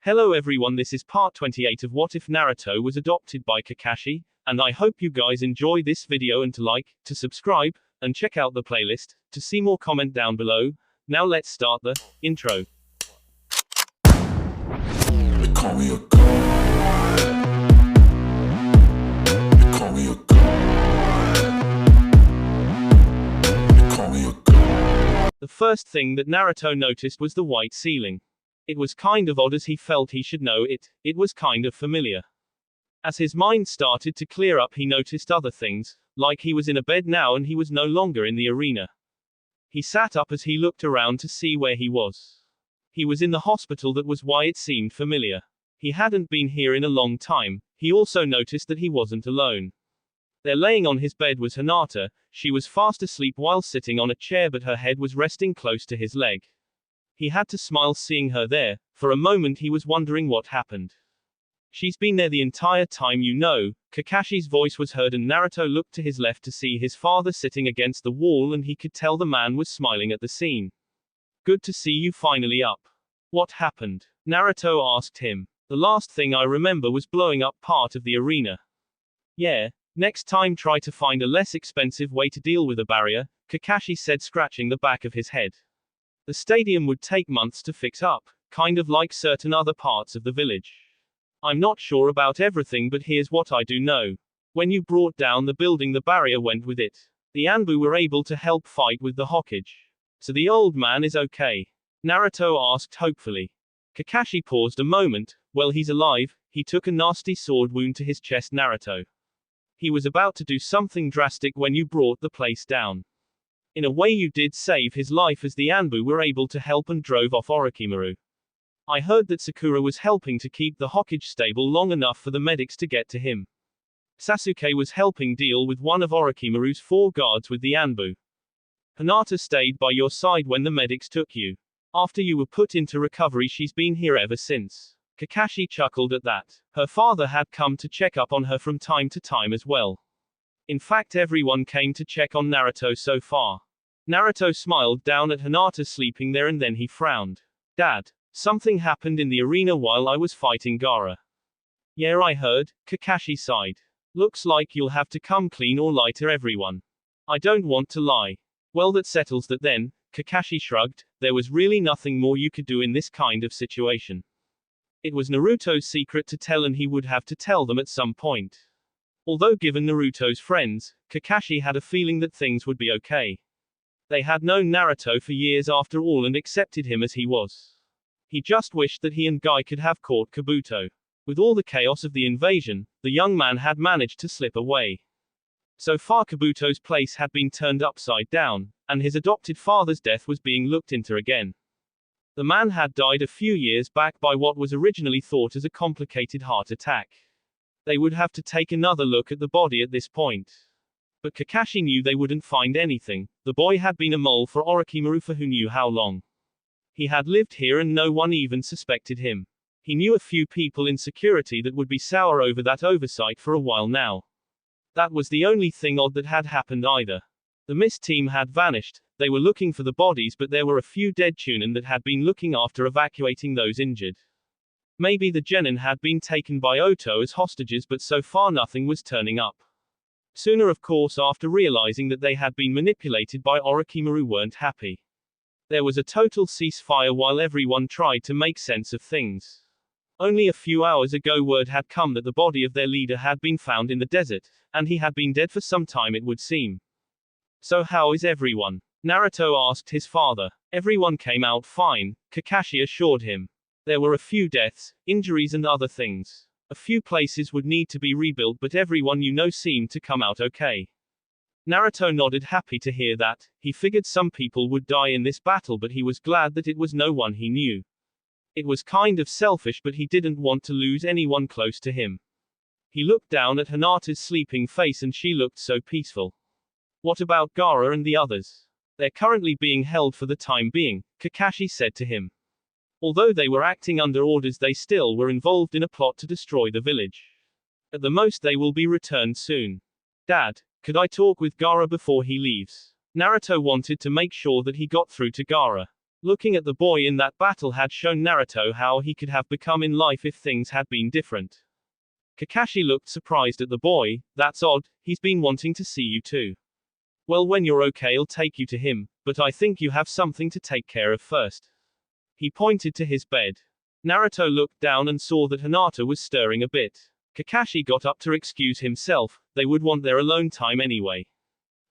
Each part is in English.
Hello everyone, this is part 28 of What If Naruto Was Adopted by Kakashi, and I hope you guys enjoy this video and to like, to subscribe, and check out the playlist, to see more comment down below. Now let's start the intro. They call me a god. They call me a god. They call me a god. The first thing that Naruto noticed was the white ceiling. It was kind of odd as he felt he should know it, it was kind of familiar. As his mind started to clear up, he noticed other things, like he was in a bed now and he was no longer in the arena. He sat up as he looked around to see where he was. He was in the hospital, that was why it seemed familiar. He hadn't been here in a long time. He also noticed that he wasn't alone. There laying on his bed was Hinata. She was fast asleep while sitting on a chair, but her head was resting close to his leg. He had to smile seeing her there. For a moment he was wondering what happened. She's been there the entire time, you know. Kakashi's voice was heard and Naruto looked to his left to see his father sitting against the wall, and he could tell the man was smiling at the scene. Good to see you finally up. What happened? Naruto asked him. The last thing I remember was blowing up part of the arena. Yeah. Next time try to find a less expensive way to deal with a barrier, Kakashi said, scratching the back of his head. The stadium would take months to fix up, kind of like certain other parts of the village. I'm not sure about everything, but here's what I do know. When you brought down the building, the barrier went with it. The Anbu were able to help fight with the Hokage. So the old man is okay? Naruto asked hopefully. Kakashi paused a moment. Well, he's alive. He took a nasty sword wound to his chest, Naruto. He was about to do something drastic when you brought the place down. In a way you did save his life, as the Anbu were able to help and drove off Orochimaru. I heard that Sakura was helping to keep the Hokage stable long enough for the medics to get to him. Sasuke was helping deal with one of Orochimaru's 4 guards with the Anbu. Hinata stayed by your side when the medics took you. After you were put into recovery, she's been here ever since. Kakashi chuckled at that. Her father had come to check up on her from time to time as well. In fact, everyone came to check on Naruto so far. Naruto smiled down at Hinata sleeping there, and then he frowned. Dad, something happened in the arena while I was fighting Gaara. Yeah, I heard. Kakashi sighed. Looks like you'll have to come clean or lie to everyone. I don't want to lie. Well, that settles that then. Kakashi shrugged. There was really nothing more you could do in this kind of situation. It was Naruto's secret to tell, and he would have to tell them at some point. Although given Naruto's friends, Kakashi had a feeling that things would be okay. They had known Naruto for years after all and accepted him as he was. He just wished that he and Guy could have caught Kabuto. With all the chaos of the invasion, the young man had managed to slip away. So far Kabuto's place had been turned upside down, and his adopted father's death was being looked into again. The man had died a few years back by what was originally thought as a complicated heart attack. They would have to take another look at the body at this point. But Kakashi knew they wouldn't find anything. The boy had been a mole for Orochimaru for who knew how long. He had lived here and no one even suspected him. He knew a few people in security that would be sour over that oversight for a while now. That was the only thing odd that had happened either. The mist team had vanished. They were looking for the bodies, but there were a few dead Chunin that had been looking after evacuating those injured. Maybe the genin had been taken by Oto as hostages, but so far nothing was turning up. Sooner, of course, after realizing that they had been manipulated by Orochimaru, weren't happy. There was a total ceasefire while everyone tried to make sense of things. Only a few hours ago word had come that the body of their leader had been found in the desert, and he had been dead for some time, it would seem. So how is everyone? Naruto asked his father. Everyone came out fine, Kakashi assured him. There were a few deaths, injuries and other things. A few places would need to be rebuilt, but everyone you know seemed to come out okay. Naruto nodded, happy to hear that. He figured some people would die in this battle, but he was glad that it was no one he knew. It was kind of selfish, but he didn't want to lose anyone close to him. He looked down at Hinata's sleeping face and she looked so peaceful. What about Gaara and the others? They're currently being held for the time being, Kakashi said to him. Although they were acting under orders, they still were involved in a plot to destroy the village. At the most they will be returned soon. Dad, could I talk with Gaara before he leaves? Naruto wanted to make sure that he got through to Gaara. Looking at the boy in that battle had shown Naruto how he could have become in life if things had been different. Kakashi looked surprised at the boy. That's odd, he's been wanting to see you too. Well, when you're okay, I'll take you to him, but I think you have something to take care of first. He pointed to his bed. Naruto looked down and saw that Hinata was stirring a bit. Kakashi got up to excuse himself, they would want their alone time anyway.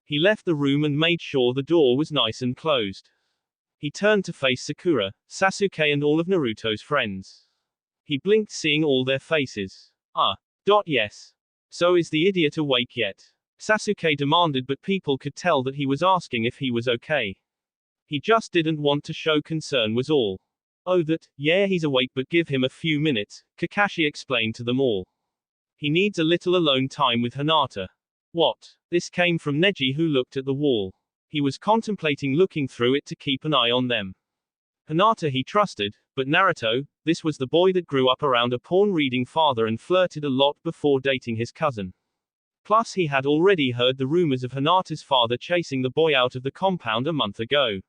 He left the room and made sure the door was nice and closed. He turned to face Sakura, Sasuke and all of Naruto's friends. He blinked seeing all their faces. Yes. So is the idiot awake yet? Sasuke demanded, but people could tell that he was asking if he was okay. He just didn't want to show concern was all. Oh, yeah, he's awake, but give him a few minutes, Kakashi explained to them all. He needs a little alone time with Hinata. What? This came from Neji, who looked at the wall. He was contemplating looking through it to keep an eye on them. Hinata he trusted, but Naruto, this was the boy that grew up around a porn-reading father and flirted a lot before dating his cousin. Plus he had already heard the rumors of Hinata's father chasing the boy out of the compound a month ago.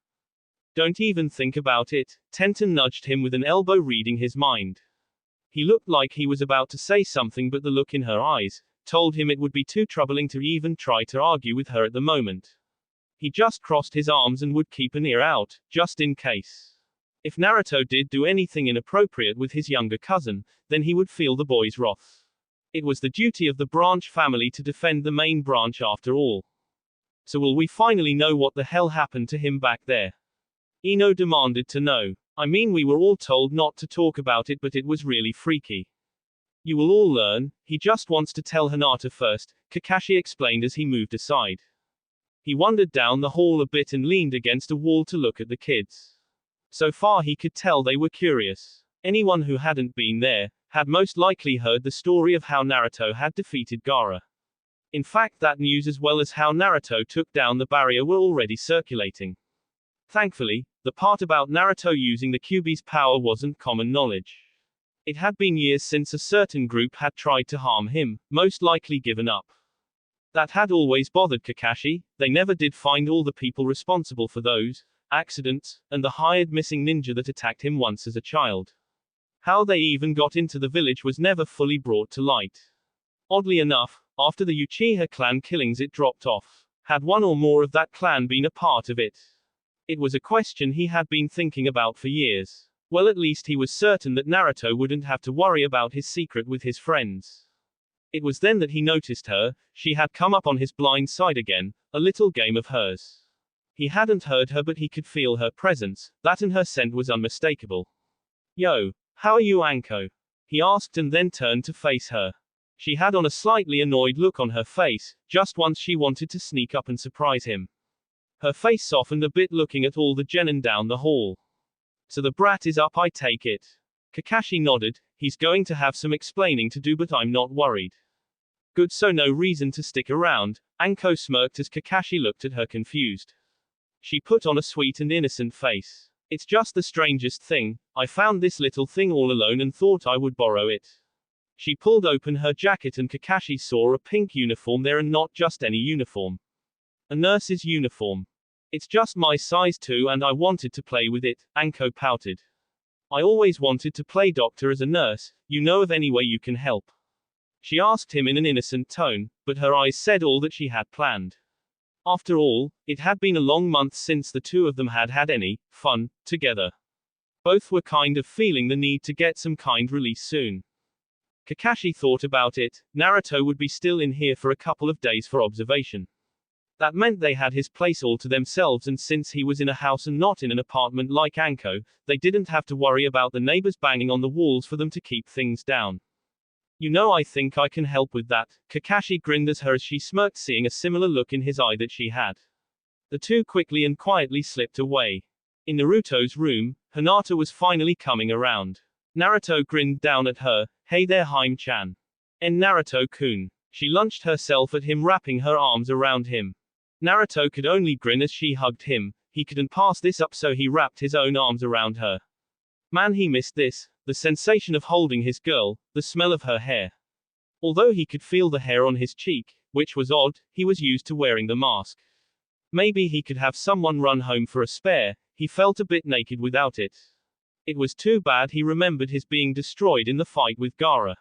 Don't even think about it, Tenten nudged him with an elbow, reading his mind. He looked like he was about to say something, but the look in her eyes told him it would be too troubling to even try to argue with her at the moment. He just crossed his arms and would keep an ear out, just in case. If Naruto did do anything inappropriate with his younger cousin, then he would feel the boy's wrath. It was the duty of the branch family to defend the main branch after all. So will we finally know what the hell happened to him back there? Ino demanded to know. I mean, we were all told not to talk about it, but it was really freaky. You will all learn, he just wants to tell Hinata first, Kakashi explained as he moved aside. He wandered down the hall a bit and leaned against a wall to look at the kids. So far he could tell they were curious. Anyone who hadn't been there had most likely heard the story of how Naruto had defeated Gaara. In fact, that news as well as how Naruto took down the barrier were already circulating. Thankfully, the part about Naruto using the Kyuubi's power wasn't common knowledge. It had been years since a certain group had tried to harm him, most likely given up. That had always bothered Kakashi. They never did find all the people responsible for those accidents, and the hired missing ninja that attacked him once as a child. How they even got into the village was never fully brought to light. Oddly enough, after the Uchiha clan killings it dropped off. Had one or more of that clan been a part of it? It was a question he had been thinking about for years. Well, at least he was certain that Naruto wouldn't have to worry about his secret with his friends. It was then that he noticed her. She had come up on his blind side again, a little game of hers. He hadn't heard her, but he could feel her presence. That and her scent was unmistakable. Yo, how are you, Anko? He asked and then turned to face her. She had on a slightly annoyed look on her face. Just once she wanted to sneak up and surprise him. Her face softened a bit looking at all the genin down the hall. So the brat is up, I take it. Kakashi nodded. He's going to have some explaining to do, but I'm not worried. Good, so no reason to stick around. Anko smirked as Kakashi looked at her confused. She put on a sweet and innocent face. It's just the strangest thing. I found this little thing all alone and thought I would borrow it. She pulled open her jacket and Kakashi saw a pink uniform there, and not just any uniform. A nurse's uniform. It's just my size too, and I wanted to play with it, Anko pouted. I always wanted to play doctor as a nurse. You know of any way you can help? She asked him in an innocent tone, but her eyes said all that she had planned. After all, it had been a long month since the two of them had had any fun together. Both were kind of feeling the need to get some kind release soon. Kakashi thought about it. Naruto would be still in here for a couple of days for observation. That meant they had his place all to themselves, and since he was in a house and not in an apartment like Anko, they didn't have to worry about the neighbors banging on the walls for them to keep things down. You know, I think I can help with that. Kakashi grinned at her as she smirked, seeing a similar look in his eye that she had. The two quickly and quietly slipped away. In Naruto's room, Hinata was finally coming around. Naruto grinned down at her. Hey there, Haim-chan. En Naruto-kun. She launched herself at him, wrapping her arms around him. Naruto could only grin as she hugged him. He couldn't pass this up, so he wrapped his own arms around her. Man, he missed this. The sensation of holding his girl, the smell of her hair. Although he could feel the hair on his cheek, which was odd, he was used to wearing the mask. Maybe he could have someone run home for a spare. He felt a bit naked without it. It was too bad he remembered his being destroyed in the fight with Gaara.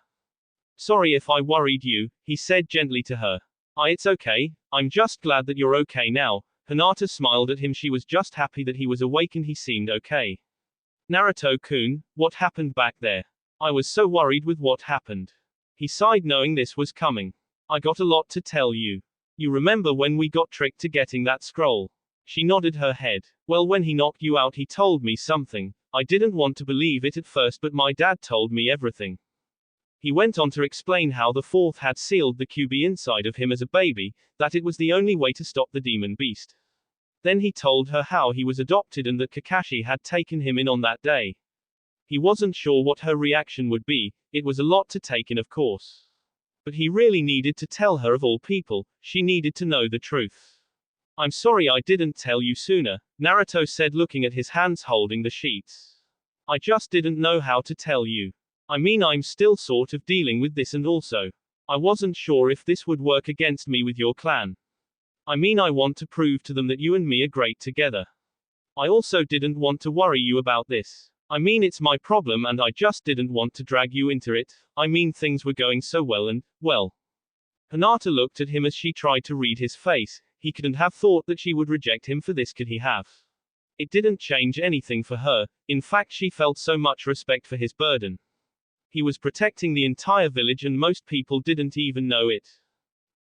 Sorry if I worried you, he said gently to her. It's okay, I'm just glad that you're okay now. Hinata smiled at him. She was just happy that he was awake and he seemed okay. Naruto-kun, what happened back there? I was so worried with what happened. He sighed knowing this was coming. I got a lot to tell you. You remember when we got tricked to getting that scroll? She nodded her head. Well, when he knocked you out he told me something. I didn't want to believe it at first, but my dad told me everything. He went on to explain how the fourth had sealed the QB inside of him as a baby, that it was the only way to stop the demon beast. Then he told her how he was adopted and that Kakashi had taken him in on that day. He wasn't sure what her reaction would be. It was a lot to take in, of course. But he really needed to tell her. Of all people, she needed to know the truth. I'm sorry I didn't tell you sooner, Naruto said, looking at his hands holding the sheets. I just didn't know how to tell you. I mean, I'm still sort of dealing with this, and also, I wasn't sure if this would work against me with your clan. I mean, I want to prove to them that you and me are great together. I also didn't want to worry you about this. I mean, it's my problem and I just didn't want to drag you into it. I mean, things were going so well and, well. Hinata looked at him as she tried to read his face. He couldn't have thought that she would reject him for this, could he have? It didn't change anything for her. In fact, she felt so much respect for his burden. He was protecting the entire village and most people didn't even know it.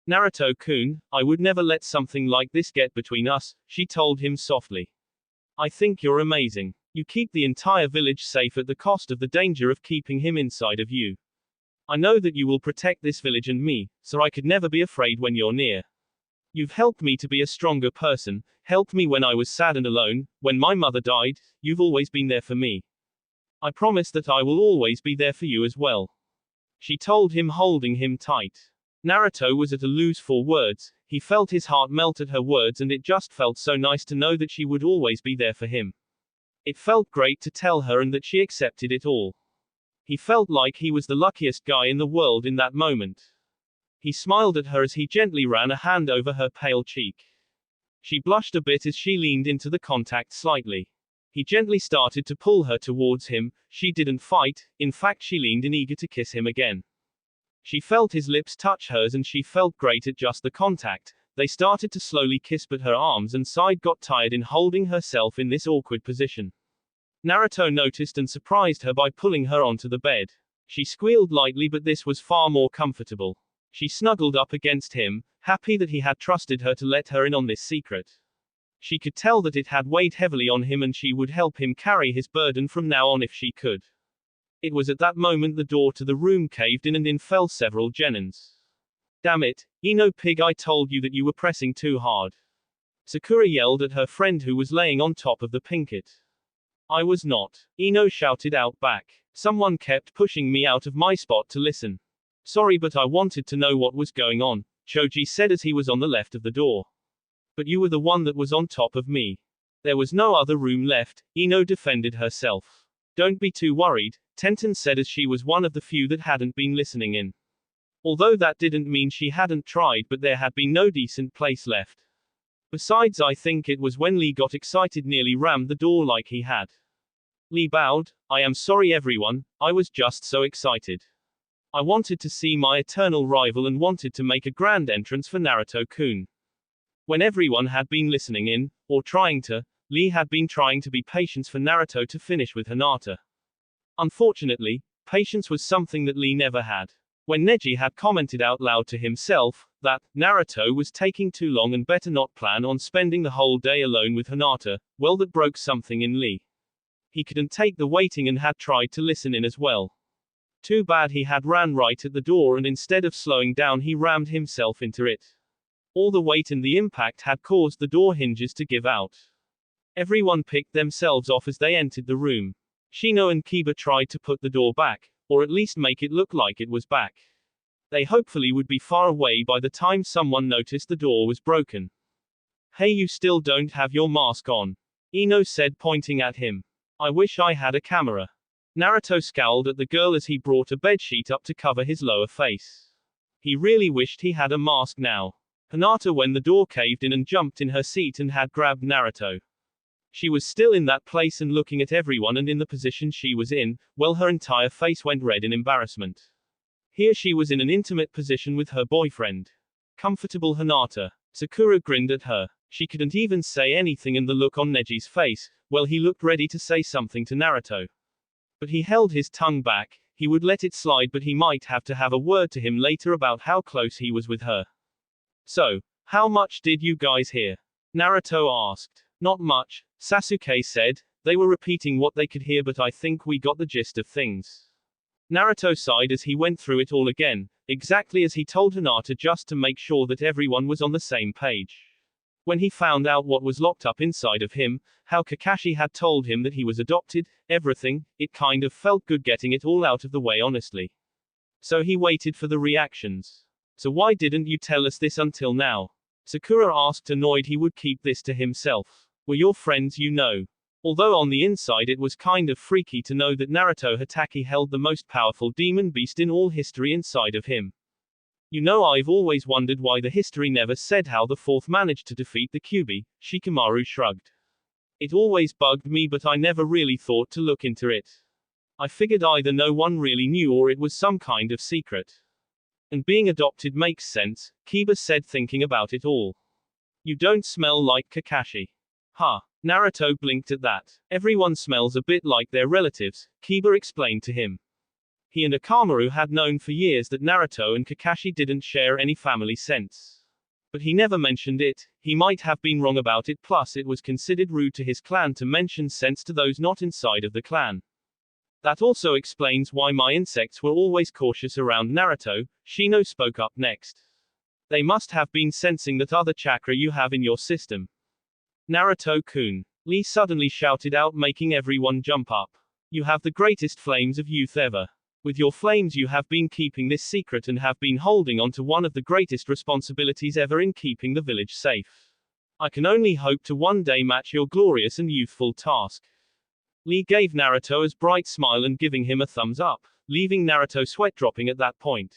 Naruto-kun, I would never let something like this get between us, she told him softly. I think you're amazing. You keep the entire village safe at the cost of the danger of keeping him inside of you. I know that you will protect this village and me, so I could never be afraid when you're near. You've helped me to be a stronger person, helped me when I was sad and alone, when my mother died, you've always been there for me. I promise that I will always be there for you as well. She told him, holding him tight. Naruto was at a loss for words. He felt his heart melt at her words and it just felt so nice to know that she would always be there for him. It felt great to tell her and that she accepted it all. He felt like he was the luckiest guy in the world in that moment. He smiled at her as he gently ran a hand over her pale cheek. She blushed a bit as she leaned into the contact slightly. He gently started to pull her towards him. She didn't fight, in fact she leaned in eager to kiss him again. She felt his lips touch hers and she felt great at just the contact. They started to slowly kiss, but her arms and side got tired in holding herself in this awkward position. Naruto noticed and surprised her by pulling her onto the bed. She squealed lightly, but this was far more comfortable. She snuggled up against him, happy that he had trusted her to let her in on this secret. She could tell that it had weighed heavily on him and she would help him carry his burden from now on if she could. It was at that moment the door to the room caved in and in fell several genins. Damn it, Ino pig, I told you that you were pressing too hard. Sakura yelled at her friend who was laying on top of the pinket. I was not. Ino shouted out back. Someone kept pushing me out of my spot to listen. Sorry, but I wanted to know what was going on, Choji said as he was on the left of the door. But you were the one that was on top of me. There was no other room left, Ino defended herself. Don't be too worried, Tenten said as she was one of the few that hadn't been listening in. Although that didn't mean she hadn't tried, but there had been no decent place left. Besides, I think it was when Lee got excited nearly rammed the door like he had. Lee bowed. I am sorry everyone, I was just so excited. I wanted to see my eternal rival and wanted to make a grand entrance for Naruto-kun. When everyone had been listening in, or trying to, Lee had been trying to be patient for Naruto to finish with Hinata. Unfortunately, patience was something that Lee never had. When Neji had commented out loud to himself, that, Naruto was taking too long and better not plan on spending the whole day alone with Hinata, well, that broke something in Lee. He couldn't take the waiting and had tried to listen in as well. Too bad he had ran right at the door and instead of slowing down he rammed himself into it. All the weight and the impact had caused the door hinges to give out. Everyone picked themselves off as they entered the room. Shino and Kiba tried to put the door back, or at least make it look like it was back. They hopefully would be far away by the time someone noticed the door was broken. Hey, you still don't have your mask on, Ino said, pointing at him. I wish I had a camera. Naruto scowled at the girl as he brought a bedsheet up to cover his lower face. He really wished he had a mask now. Hinata when the door caved in and jumped in her seat and had grabbed Naruto. She was still in that place and looking at everyone, and in the position she was in, well, her entire face went red in embarrassment. Here she was in an intimate position with her boyfriend. Comfortable Hinata. Sakura grinned at her. She couldn't even say anything, and the look on Neji's face, well, he looked ready to say something to Naruto. But he held his tongue back. He would let it slide, but he might have to have a word to him later about how close he was with her. So, how much did you guys hear? Naruto asked. Not much, Sasuke said. They were repeating what they could hear, but I think we got the gist of things. Naruto sighed as he went through it all again, exactly as he told Hinata, just to make sure that everyone was on the same page. When he found out what was locked up inside of him, how Kakashi had told him that he was adopted, everything, it kind of felt good getting it all out of the way, honestly. So he waited for the reactions. So why didn't you tell us this until now? Sakura asked, annoyed he would keep this to himself. Were your friends, you know? Although on the inside it was kind of freaky to know that Naruto Hotake held the most powerful demon beast in all history inside of him. You know, I've always wondered why the history never said how the fourth managed to defeat the Kyuubi. Shikamaru shrugged. It always bugged me, but I never really thought to look into it. I figured either no one really knew or it was some kind of secret. And being adopted makes sense, Kiba said, thinking about it all. You don't smell like Kakashi. Huh. Naruto blinked at that. Everyone smells a bit like their relatives, Kiba explained to him. He and Akamaru had known for years that Naruto and Kakashi didn't share any family sense. But he never mentioned it. He might have been wrong about it, plus it was considered rude to his clan to mention sense to those not inside of the clan. That also explains why my insects were always cautious around Naruto, Shino spoke up next. They must have been sensing that other chakra you have in your system. Naruto-kun. Lee suddenly shouted out, making everyone jump up. You have the greatest flames of youth ever. With your flames you have been keeping this secret and have been holding on to one of the greatest responsibilities ever in keeping the village safe. I can only hope to one day match your glorious and youthful task. Lee gave Naruto a bright smile and giving him a thumbs up, leaving Naruto sweat dropping at that point.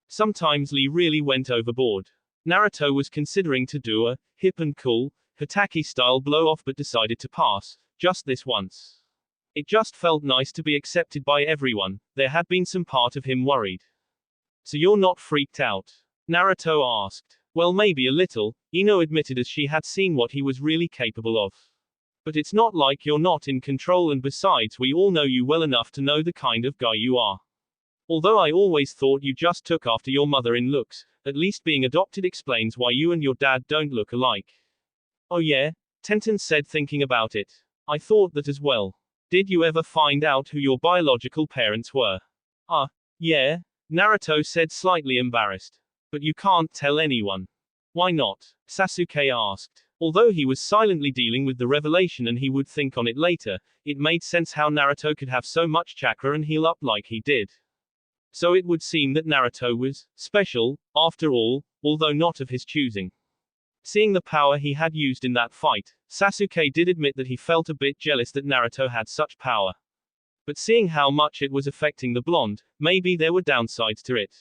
Sometimes Lee really went overboard. Naruto was considering to do a hip and cool, Hotake-style blow-off, but decided to pass, just this once. It just felt nice to be accepted by everyone. There had been some part of him worried. So you're not freaked out? Naruto asked. Well, maybe a little, Ino admitted as she had seen what he was really capable of. But it's not like you're not in control, and besides we all know you well enough to know the kind of guy you are. Although I always thought you just took after your mother in looks, at least being adopted explains why you and your dad don't look alike. Oh yeah? Tenten said, thinking about it. I thought that as well. Did you ever find out who your biological parents were? Yeah, Naruto said, slightly embarrassed. But you can't tell anyone. Why not? Sasuke asked. Although he was silently dealing with the revelation and he would think on it later, it made sense how Naruto could have so much chakra and heal up like he did. So it would seem that Naruto was special, after all, although not of his choosing. Seeing the power he had used in that fight, Sasuke did admit that he felt a bit jealous that Naruto had such power. But seeing how much it was affecting the blonde, maybe there were downsides to it.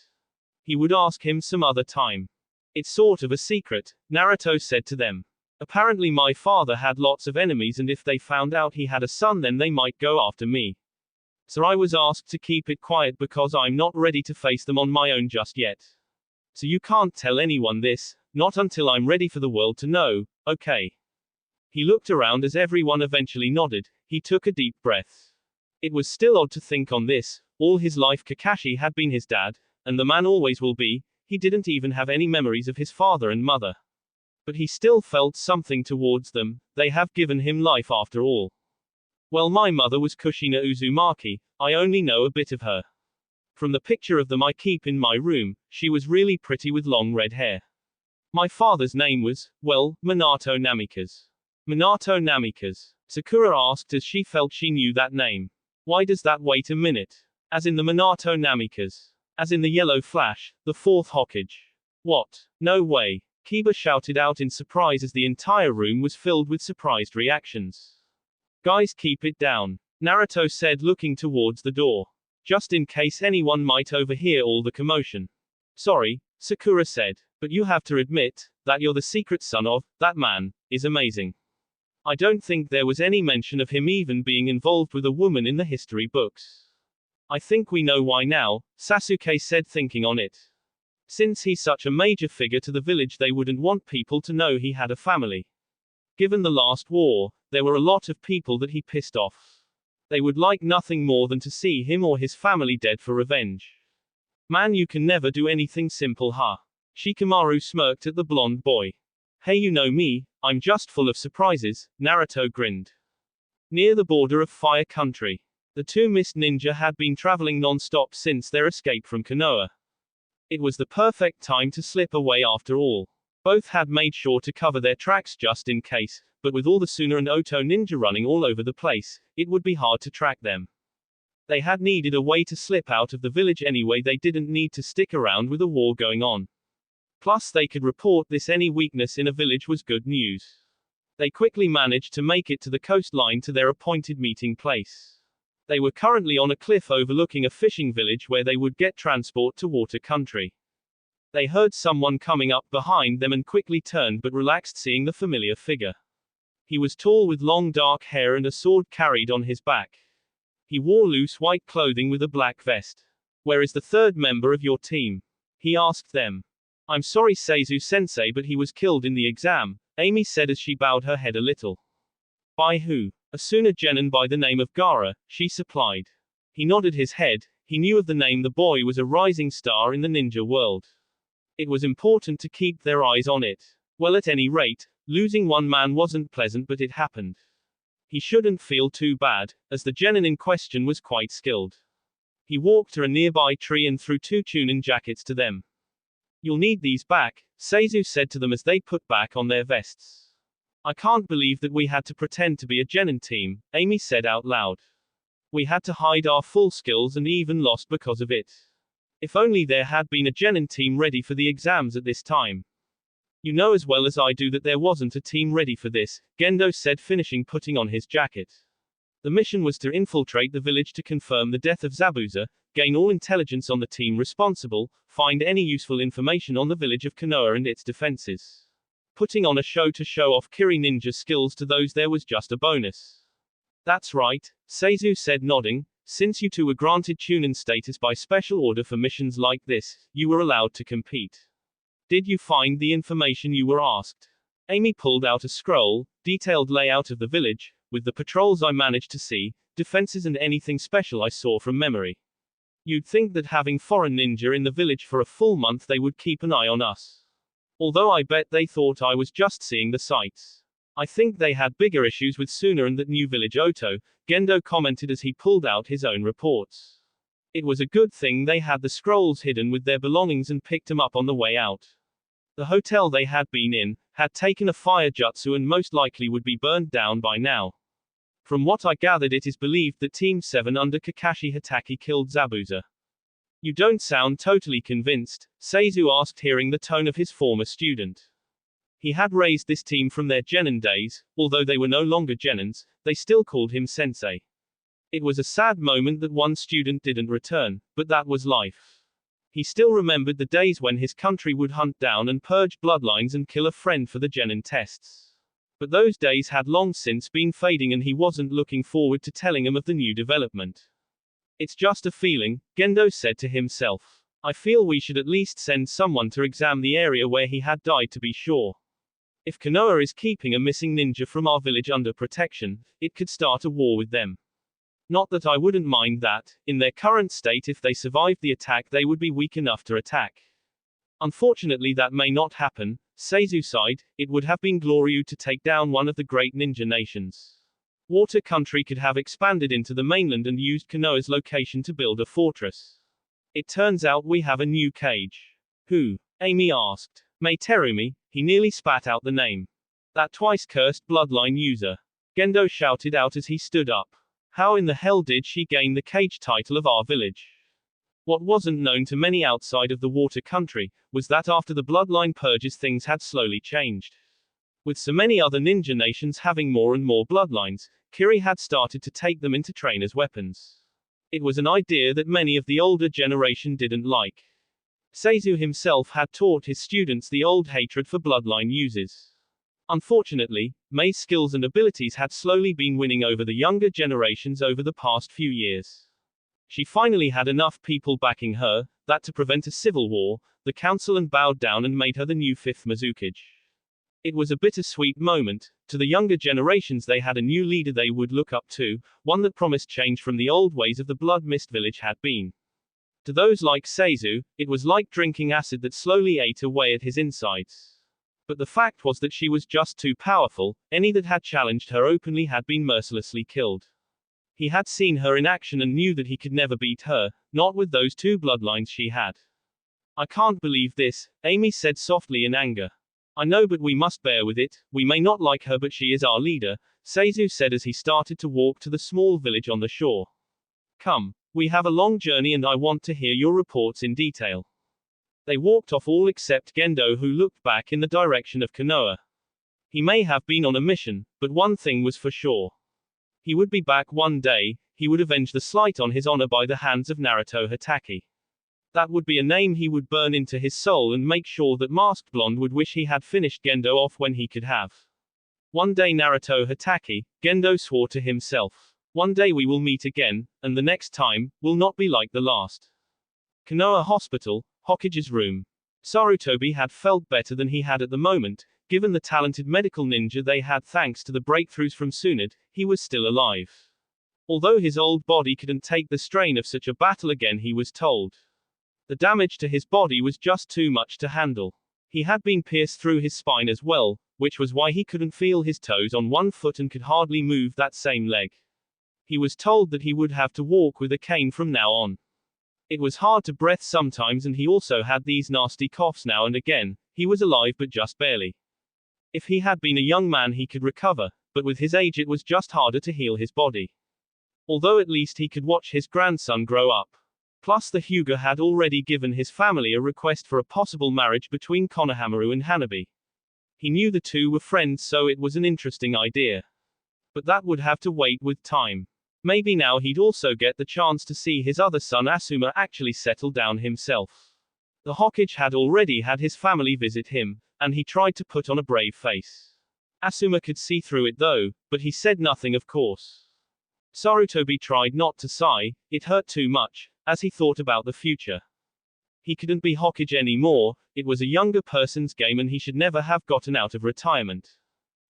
He would ask him some other time. It's sort of a secret, Naruto said to them. Apparently my father had lots of enemies, and if they found out he had a son then they might go after me. So I was asked to keep it quiet because I'm not ready to face them on my own just yet. So you can't tell anyone this, not until I'm ready for the world to know, okay? He looked around as everyone eventually nodded. He took a deep breath. It was still odd to think on this. All his life Kakashi had been his dad, and the man always will be. He didn't even have any memories of his father and mother. But he still felt something towards them. They have given him life after all. Well, my mother was Kushina Uzumaki. I only know a bit of her. From the picture of them I keep in my room, she was really pretty with long red hair. My father's name was, well, Minato Namikaze. Minato Namikaze? Sakura asked as she felt she knew that name. Why does that? Wait a minute. As in the Minato Namikaze? As in the Yellow Flash, the fourth Hokage? What? No way. Kiba shouted out in surprise as the entire room was filled with surprised reactions. Guys, keep it down, Naruto said, looking towards the door. Just in case anyone might overhear all the commotion. Sorry, Sakura said, but you have to admit that you're the secret son of that man is amazing. I don't think there was any mention of him even being involved with a woman in the history books. I think we know why now, Sasuke said, thinking on it. Since he's such a major figure to the village, they wouldn't want people to know he had a family. Given the last war, there were a lot of people that he pissed off. They would like nothing more than to see him or his family dead for revenge. Man, you can never do anything simple, huh? Shikamaru smirked at the blonde boy. Hey, you know me, I'm just full of surprises, Naruto grinned. Near the border of Fire Country, the two Mist Ninja had been traveling non-stop since their escape from Konoha. It was the perfect time to slip away after all. Both had made sure to cover their tracks just in case, but with all the Suna and Oto ninja running all over the place, it would be hard to track them. They had needed a way to slip out of the village anyway. They didn't need to stick around with a war going on. Plus they could report this. Any weakness in a village was good news. They quickly managed to make it to the coastline to their appointed meeting place. They were currently on a cliff overlooking a fishing village where they would get transport to Water Country. They heard someone coming up behind them and quickly turned but relaxed seeing the familiar figure. He was tall with long dark hair and a sword carried on his back. He wore loose white clothing with a black vest. Where is the third member of your team? He asked them. I'm sorry, Seizu-sensei, but he was killed in the exam, Amy said as she bowed her head a little. By who? A Suna genin by the name of Gaara, she supplied. He nodded his head. He knew of the name. The boy was a rising star in the ninja world. It was important to keep their eyes on it. Well, at any rate, losing one man wasn't pleasant, but it happened. He shouldn't feel too bad, as the genin in question was quite skilled. He walked to a nearby tree and threw 2 Chunin jackets to them. You'll need these back, Seizu said to them as they put back on their vests. I can't believe that we had to pretend to be a genin team, Amy said out loud. We had to hide our full skills and even lost because of it. If only there had been a genin team ready for the exams at this time. You know as well as I do that there wasn't a team ready for this, Gendo said, finishing putting on his jacket. The mission was to infiltrate the village to confirm the death of Zabuza, gain all intelligence on the team responsible, find any useful information on the village of Konoha and its defenses. Putting on a show to show off Kiri ninja skills to those there was just a bonus. That's right, Seizu said, nodding. Since you two were granted Chunin status by special order for missions like this, you were allowed to compete. Did you find the information you were asked? Amy pulled out a scroll, detailed layout of the village, with the patrols I managed to see, defenses and anything special I saw from memory. You'd think that having foreign ninja in the village for a full month they would keep an eye on us. Although I bet they thought I was just seeing the sights. I think they had bigger issues with Suna and that new village Oto, Gendo commented as he pulled out his own reports. It was a good thing they had the scrolls hidden with their belongings and picked them up on the way out. The hotel they had been in had taken a fire jutsu and most likely would be burned down by now. From what I gathered, it is believed that Team 7 under Kakashi Hatake killed Zabuza. You don't sound totally convinced, Seizu asked, hearing the tone of his former student. He had raised this team from their genin days. Although they were no longer genins, they still called him sensei. It was a sad moment that one student didn't return, but that was life. He still remembered the days when his country would hunt down and purge bloodlines and kill a friend for the genin tests. But those days had long since been fading and he wasn't looking forward to telling him of the new development. It's just a feeling, Gendo said to himself. I feel we should at least send someone to examine the area where he had died to be sure. If Konoha is keeping a missing ninja from our village under protection, it could start a war with them. Not that I wouldn't mind that. In their current state, if they survived the attack they would be weak enough to attack. Unfortunately that may not happen, Seizu sighed. It would have been glorious to take down one of the great ninja nations. Water Country could have expanded into the mainland and used Konoha's location to build a fortress. It turns out we have a new Kage. Who? Amy asked. Mei Terumi. He nearly spat out the name. That twice cursed bloodline user. Gendo shouted out as he stood up. How in the hell did she gain the Kage title of our village? What wasn't known to many outside of the Water Country was that after the bloodline purges things had slowly changed. With so many other ninja nations having more and more bloodlines, Kiri had started to take them into train as weapons. It was an idea that many of the older generation didn't like. Seizu himself had taught his students the old hatred for bloodline uses. Unfortunately, Mei's skills and abilities had slowly been winning over the younger generations over the past few years. She finally had enough people backing her, that to prevent a civil war, the council and bowed down and made her the new 5th Mizukage. It was a bittersweet moment. To the younger generations they had a new leader they would look up to, one that promised change from the old ways of the Blood Mist Village had been. To those like Seizu, it was like drinking acid that slowly ate away at his insides. But the fact was that she was just too powerful, any that had challenged her openly had been mercilessly killed. He had seen her in action and knew that he could never beat her, not with those two bloodlines she had. I can't believe this, Amy said softly in anger. I know, but we must bear with it. We may not like her, but she is our leader, Seizu said as he started to walk to the small village on the shore. Come. We have a long journey and I want to hear your reports in detail. They walked off all except Gendo, who looked back in the direction of Konoha. He may have been on a mission, but one thing was for sure. He would be back one day. He would avenge the slight on his honor by the hands of Naruto Hokage. That would be a name he would burn into his soul and make sure that Masked Blonde would wish he had finished Gendo off when he could have. One day Naruto Hokage, Gendo swore to himself. One day we will meet again, and the next time will not be like the last. Konoha Hospital, Hokage's room. Sarutobi had felt better than he had at the moment. Given the talented medical ninja they had thanks to the breakthroughs from Tsunade, he was still alive. Although his old body couldn't take the strain of such a battle again, he was told. The damage to his body was just too much to handle. He had been pierced through his spine as well, which was why he couldn't feel his toes on one foot and could hardly move that same leg. He was told that he would have to walk with a cane from now on. It was hard to breathe sometimes, and he also had these nasty coughs now and again. He was alive but just barely. If he had been a young man he could recover, but with his age it was just harder to heal his body. Although at least he could watch his grandson grow up. Plus the Hyuga had already given his family a request for a possible marriage between Konohamaru and Hanabi. He knew the two were friends, so it was an interesting idea. But that would have to wait with time. Maybe now he'd also get the chance to see his other son Asuma actually settle down himself. The Hokage had already had his family visit him, and he tried to put on a brave face. Asuma could see through it though, but he said nothing of course. Sarutobi tried not to sigh, it hurt too much, as he thought about the future. He couldn't be Hokage anymore, it was a younger person's game and he should never have gotten out of retirement.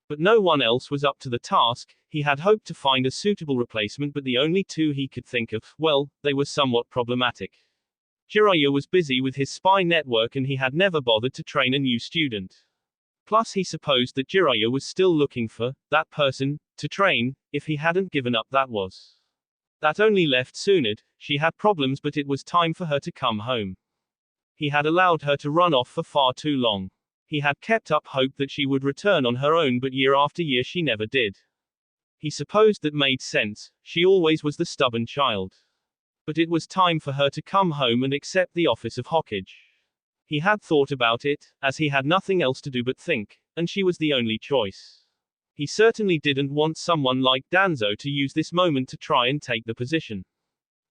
But no one else was up to the task. He had hoped to find a suitable replacement, but the only two he could think of, well, they were somewhat problematic. Jiraiya was busy with his spy network and he had never bothered to train a new student. Plus he supposed that Jiraiya was still looking for that person to train, if he hadn't given up that was. That only left Tsunade. She had problems, but it was time for her to come home. He had allowed her to run off for far too long. He had kept up hope that she would return on her own, but year after year she never did. He supposed that made sense, she always was the stubborn child. But it was time for her to come home and accept the office of Hokage. He had thought about it, as he had nothing else to do but think, and she was the only choice. He certainly didn't want someone like Danzo to use this moment to try and take the position.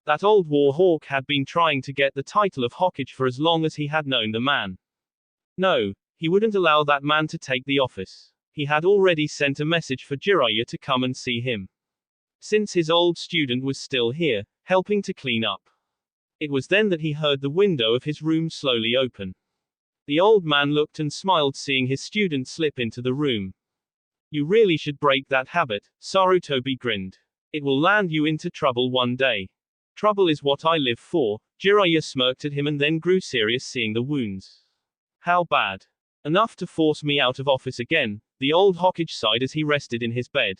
That old war hawk had been trying to get the title of Hokage for as long as he had known the man. No. He wouldn't allow that man to take the office. He had already sent a message for Jiraiya to come and see him. Since his old student was still here, helping to clean up. It was then that he heard the window of his room slowly open. The old man looked and smiled seeing his student slip into the room. You really should break that habit, Sarutobi grinned. It will land you into trouble one day. Trouble is what I live for. Jiraiya smirked at him and then grew serious seeing the wounds. How bad? Enough to force me out of office again, the old Hokage sighed as he rested in his bed.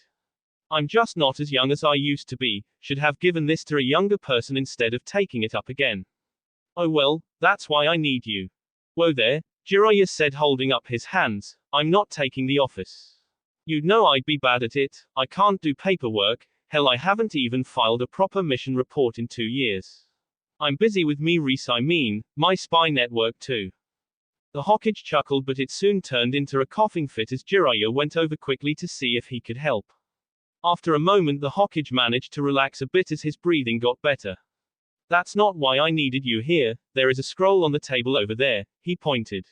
I'm just not as young as I used to be, should have given this to a younger person instead of taking it up again. Oh well, that's why I need you. Whoa there, Jiraiya said holding up his hands, I'm not taking the office. You'd know I'd be bad at it, I can't do paperwork, hell I haven't even filed a proper mission report in 2 years. I'm busy with my spy network too. The Hokage chuckled, but it soon turned into a coughing fit as Jiraiya went over quickly to see if he could help. After a moment the Hokage managed to relax a bit as his breathing got better. That's not why I needed you here, there is a scroll on the table over there, he pointed.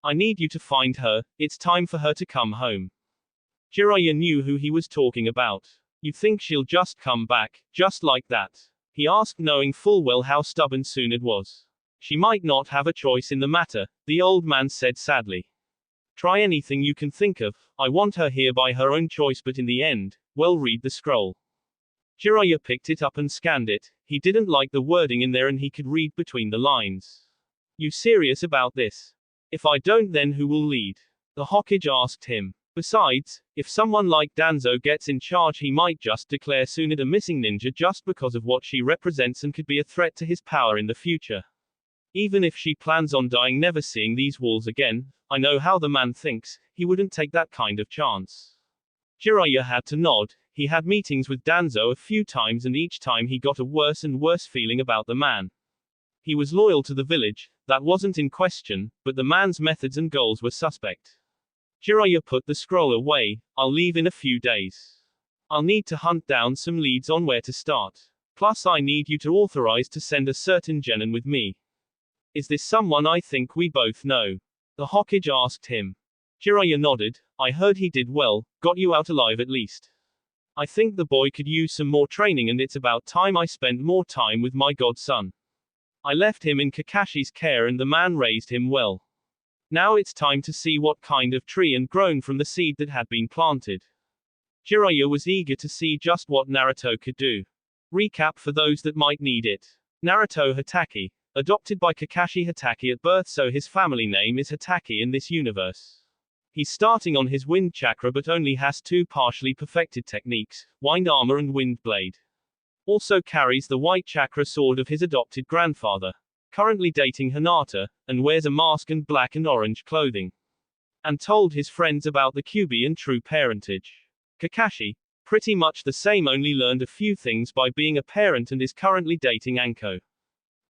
I need you to find her, it's time for her to come home. Jiraiya knew who he was talking about. You think she'll just come back, just like that? He asked, knowing full well how stubborn Tsunade was. She might not have a choice in the matter, the old man said sadly. Try anything you can think of, I want her here by her own choice, but in the end, well, read the scroll. Jiraiya picked it up and scanned it. He didn't like the wording in there and he could read between the lines. You serious about this? If I don't, then who will lead? The Hokage asked him. Besides, if someone like Danzo gets in charge, he might just declare Tsunade a missing ninja just because of what she represents and could be a threat to his power in the future. Even if she plans on dying never seeing these walls again, I know how the man thinks, he wouldn't take that kind of chance. Jiraiya had to nod. He had meetings with Danzo a few times and each time he got a worse and worse feeling about the man. He was loyal to the village, that wasn't in question, but the man's methods and goals were suspect. Jiraiya put the scroll away. I'll leave in a few days. I'll need to hunt down some leads on where to start. Plus I need you to authorize to send a certain genin with me. Is this someone I think we both know? The Hokage asked him. Jiraiya nodded. I heard he did well, got you out alive at least. I think the boy could use some more training and it's about time I spent more time with my godson. I left him in Kakashi's care and the man raised him well. Now it's time to see what kind of tree and grown from the seed that had been planted. Jiraiya was eager to see just what Naruto could do. Recap for those that might need it. Naruto Hatake. Adopted by Kakashi Hatake at birth, so his family name is Hatake in this universe. He's starting on his wind chakra but only has two partially perfected techniques, wind armor and wind blade. Also carries the white chakra sword of his adopted grandfather. Currently dating Hinata, and wears a mask and black and orange clothing. And told his friends about the Kyuubi and true parentage. Kakashi, pretty much the same, only learned a few things by being a parent and is currently dating Anko.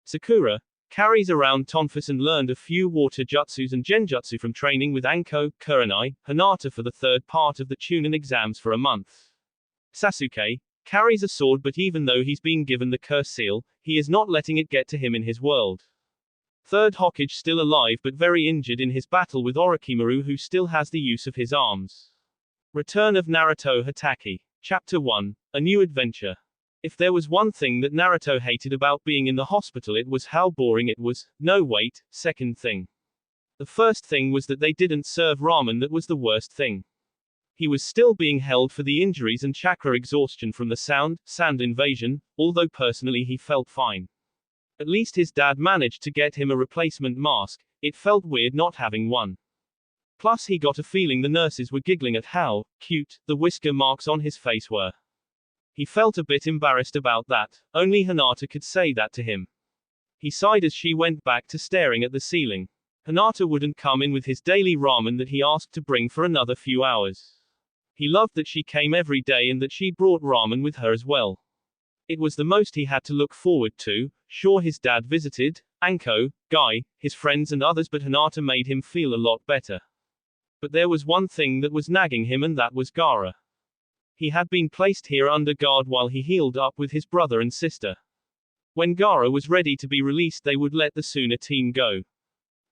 Sakura, carries around Tonfus and learned a few water jutsus and genjutsu from training with Anko, Kurenai, Hinata for the third part of the Chunin exams for a month. Sasuke, carries a sword but even though he's been given the curse seal, he is not letting it get to him in his world. Third Hokage still alive but very injured in his battle with Orochimaru, who still has the use of his arms. Return of Naruto Hatake. Chapter 1. A New Adventure. If there was one thing that Naruto hated about being in the hospital, it was how boring it was. No wait, second thing. The first thing was that they didn't serve ramen, that was the worst thing. He was still being held for the injuries and chakra exhaustion from the sand invasion, although personally he felt fine. At least his dad managed to get him a replacement mask, it felt weird not having one. Plus he got a feeling the nurses were giggling at how cute the whisker marks on his face were. He felt a bit embarrassed about that, only Hinata could say that to him. He sighed as she went back to staring at the ceiling. Hinata wouldn't come in with his daily ramen that he asked to bring for another few hours. He loved that she came every day and that she brought ramen with her as well. It was the most he had to look forward to. Sure, his dad visited, Anko, Guy, his friends and others, but Hinata made him feel a lot better. But there was one thing that was nagging him, and that was Gaara. He had been placed here under guard while he healed up with his brother and sister. When Gaara was ready to be released, they would let the Suna team go.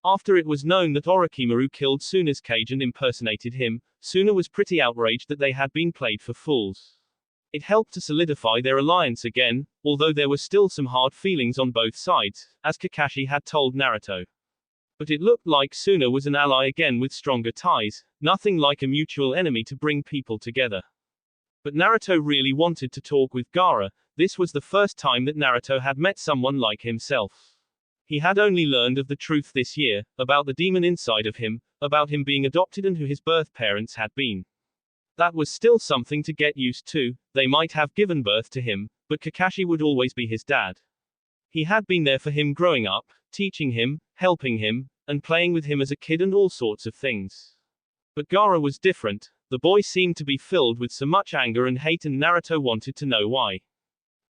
After it was known that Orochimaru killed Suna's cage and impersonated him, Suna was pretty outraged that they had been played for fools. It helped to solidify their alliance again, although there were still some hard feelings on both sides, as Kakashi had told Naruto. But it looked like Suna was an ally again with stronger ties, nothing like a mutual enemy to bring people together. But Naruto really wanted to talk with Gaara. This was the first time that Naruto had met someone like himself. He had only learned of the truth this year, about the demon inside of him, about him being adopted and who his birth parents had been. That was still something to get used to. They might have given birth to him, but Kakashi would always be his dad. He had been there for him growing up, teaching him, helping him, and playing with him as a kid and all sorts of things. But Gaara was different. The boy seemed to be filled with so much anger and hate, and Naruto wanted to know why.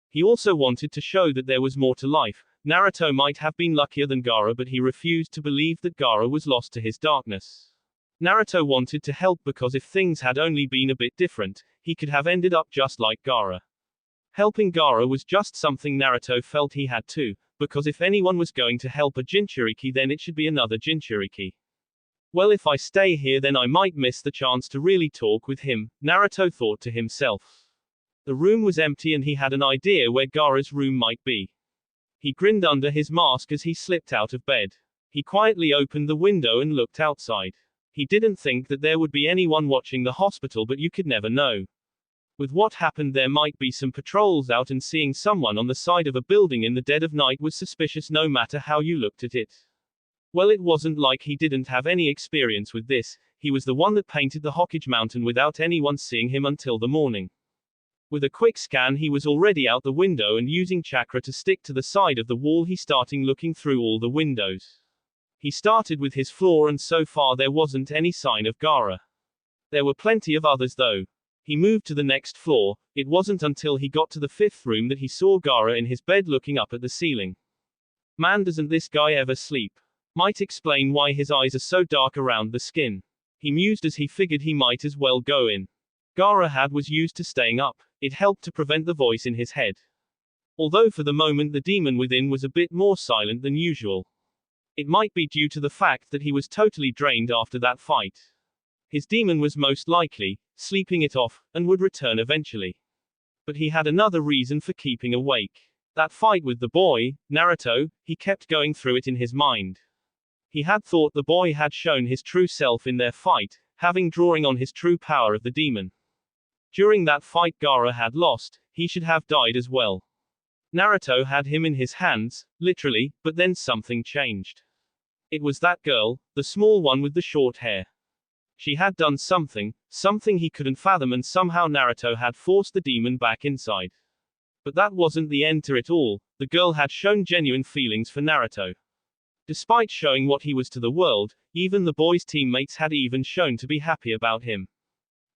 He also wanted to show that there was more to life. Naruto might have been luckier than Gaara, but he refused to believe that Gaara was lost to his darkness. Naruto wanted to help because if things had only been a bit different, he could have ended up just like Gaara. Helping Gaara was just something Naruto felt he had to, because if anyone was going to help a Jinchuriki, then it should be another Jinchuriki. Well, if I stay here then I might miss the chance to really talk with him, Naruto thought to himself. The room was empty and he had an idea where Gaara's room might be. He grinned under his mask as he slipped out of bed. He quietly opened the window and looked outside. He didn't think that there would be anyone watching the hospital, but you could never know. With what happened, there might be some patrols out, and seeing someone on the side of a building in the dead of night was suspicious no matter how you looked at it. Well, it wasn't like he didn't have any experience with this. He was the one that painted the Hokage mountain without anyone seeing him until the morning. With a quick scan, he was already out the window, and using chakra to stick to the side of the wall, he started looking through all the windows. He started with his floor, and so far there wasn't any sign of Gaara. There were plenty of others though. He moved to the next floor. It wasn't until he got to the 5th room that he saw Gaara in his bed looking up at the ceiling. Man, doesn't this guy ever sleep? Might explain why his eyes are so dark around the skin. He mused as he figured he might as well go in. Gaara was used to staying up. It helped to prevent the voice in his head. Although for the moment the demon within was a bit more silent than usual. It might be due to the fact that he was totally drained after that fight. His demon was most likely sleeping it off, and would return eventually. But he had another reason for keeping awake. That fight with the boy, Naruto, he kept going through it in his mind. He had thought the boy had shown his true self in their fight, having drawing on his true power of the demon. During that fight Gaara had lost, he should have died as well. Naruto had him in his hands, literally, but then something changed. It was that girl, the small one with the short hair. She had done something he couldn't fathom, and somehow Naruto had forced the demon back inside. But that wasn't the end to it all. The girl had shown genuine feelings for Naruto. Despite showing what he was to the world, even the boy's teammates had even shown to be happy about him.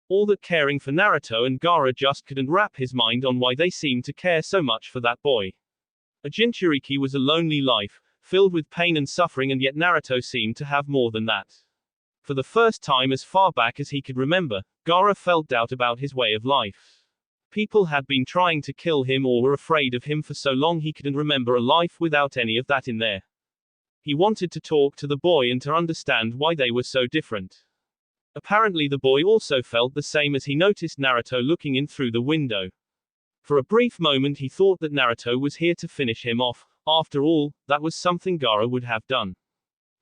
All that caring for Naruto, and Gaara just couldn't wrap his mind on why they seemed to care so much for that boy. A Jinchuriki was a lonely life, filled with pain and suffering, and yet Naruto seemed to have more than that. For the first time as far back as he could remember, Gaara felt doubt about his way of life. People had been trying to kill him or were afraid of him for so long he couldn't remember a life without any of that in there. He wanted to talk to the boy and to understand why they were so different. Apparently the boy also felt the same as he noticed Naruto looking in through the window. For a brief moment he thought that Naruto was here to finish him off. After all, that was something Gaara would have done.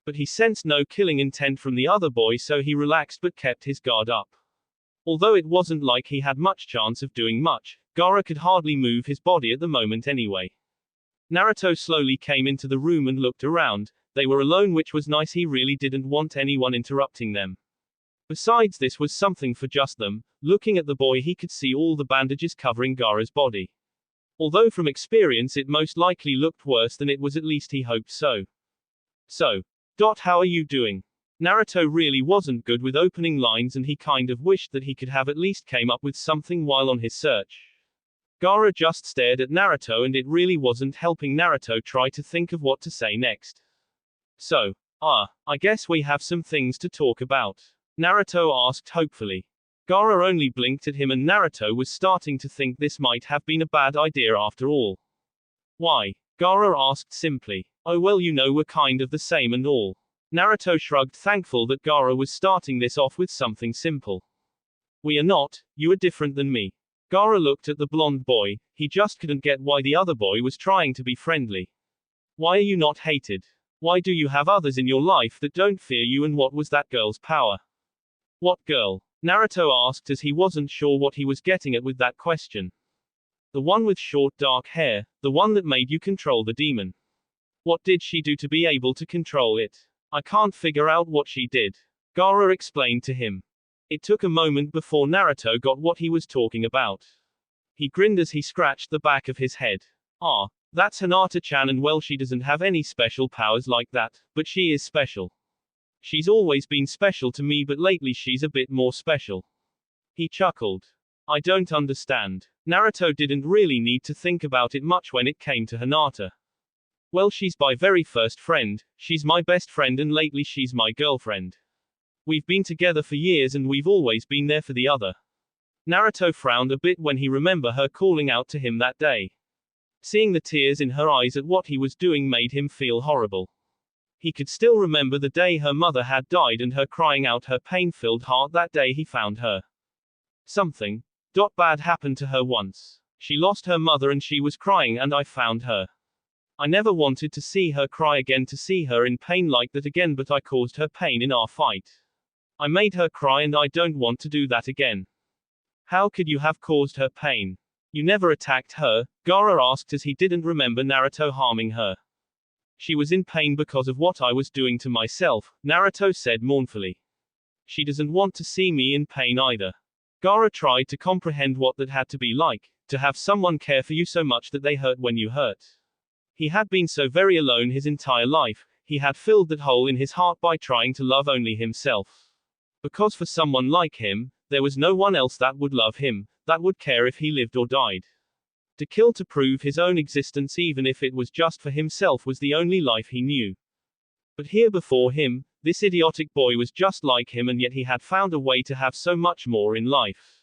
But he sensed no killing intent from the other boy, so he relaxed but kept his guard up. Although it wasn't like he had much chance of doing much, Gaara could hardly move his body at the moment anyway. Naruto slowly came into the room and looked around. They were alone, which was nice. He really didn't want anyone interrupting them. Besides, this was something for just them. Looking at the boy, he could see all the bandages covering Gaara's body. Although from experience it most likely looked worse than it was, at least he hoped so. How are you doing? Naruto really wasn't good with opening lines, and he kind of wished that he could have at least came up with something while on his search. Gaara just stared at Naruto, and it really wasn't helping Naruto try to think of what to say next. I guess we have some things to talk about, Naruto asked hopefully. Gaara only blinked at him, and Naruto was starting to think this might have been a bad idea after all. Why? Gaara asked simply. Oh well, you know, we're kind of the same and all. Naruto shrugged, thankful that Gaara was starting this off with something simple. We are not, you are different than me. Gaara looked at the blonde boy. He just couldn't get why the other boy was trying to be friendly. Why are you not hated? Why do you have others in your life that don't fear you, and what was that girl's power? What girl? Naruto asked, as he wasn't sure what he was getting at with that question. The one with short dark hair, the one that made you control the demon. What did she do to be able to control it? I can't figure out what she did, Gaara explained to him. It took a moment before Naruto got what he was talking about. He grinned as he scratched the back of his head. Ah, that's Hinata-chan, and well, she doesn't have any special powers like that, but she is special. She's always been special to me, but lately she's a bit more special. He chuckled. I don't understand. Naruto didn't really need to think about it much when it came to Hinata. Well, she's my very first friend, she's my best friend, and lately she's my girlfriend. We've been together for years and we've always been there for the other. Naruto frowned a bit when he remembered her calling out to him that day. Seeing the tears in her eyes at what he was doing made him feel horrible. He could still remember the day her mother had died and her crying out her pain-filled heart that day he found her. Something bad happened to her once. She lost her mother and she was crying and I found her. I never wanted to see her cry again, to see her in pain like that again, but I caused her pain in our fight. I made her cry and I don't want to do that again. How could you have caused her pain? You never attacked her, Gaara asked as he didn't remember Naruto harming her. She was in pain because of what I was doing to myself, Naruto said mournfully. She doesn't want to see me in pain either. Gaara tried to comprehend what that had to be like, to have someone care for you so much that they hurt when you hurt. He had been so very alone his entire life, he had filled that hole in his heart by trying to love only himself. Because for someone like him, there was no one else that would love him, that would care if he lived or died. To kill to prove his own existence even if it was just for himself was the only life he knew. But here before him, this idiotic boy was just like him and yet he had found a way to have so much more in life.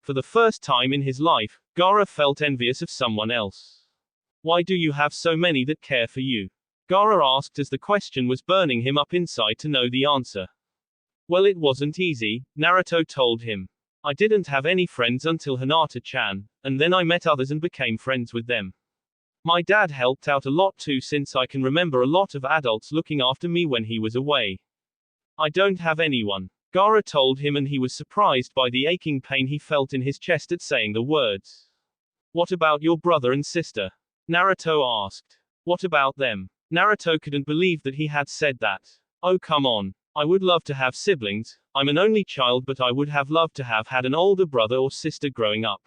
For the first time in his life, Gaara felt envious of someone else. Why do you have so many that care for you? Gaara asked as the question was burning him up inside to know the answer. Well, it wasn't easy, Naruto told him. I didn't have any friends until Hinata-chan, and then I met others and became friends with them. My dad helped out a lot too, since I can remember a lot of adults looking after me when he was away. I don't have anyone, Gaara told him, and he was surprised by the aching pain he felt in his chest at saying the words. What about your brother and sister? Naruto asked. What about them? Naruto couldn't believe that he had said that. Oh come on. I would love to have siblings. I'm an only child, but I would have loved to have had an older brother or sister growing up.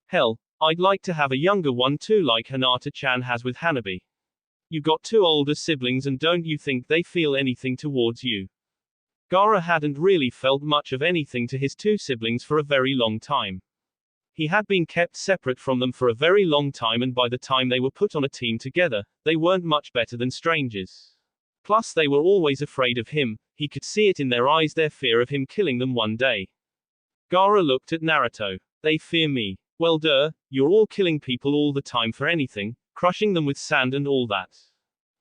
Hell, I'd like to have a younger one too, like Hinata-chan has with Hanabi. You got two older siblings and don't you think they feel anything towards you? Gaara hadn't really felt much of anything to his two siblings for a very long time. He had been kept separate from them for a very long time, and by the time they were put on a team together, they weren't much better than strangers. Plus they were always afraid of him, he could see it in their eyes, their fear of him killing them one day. Gaara looked at Naruto. They fear me. Well duh, you're all killing people all the time for anything, crushing them with sand and all that.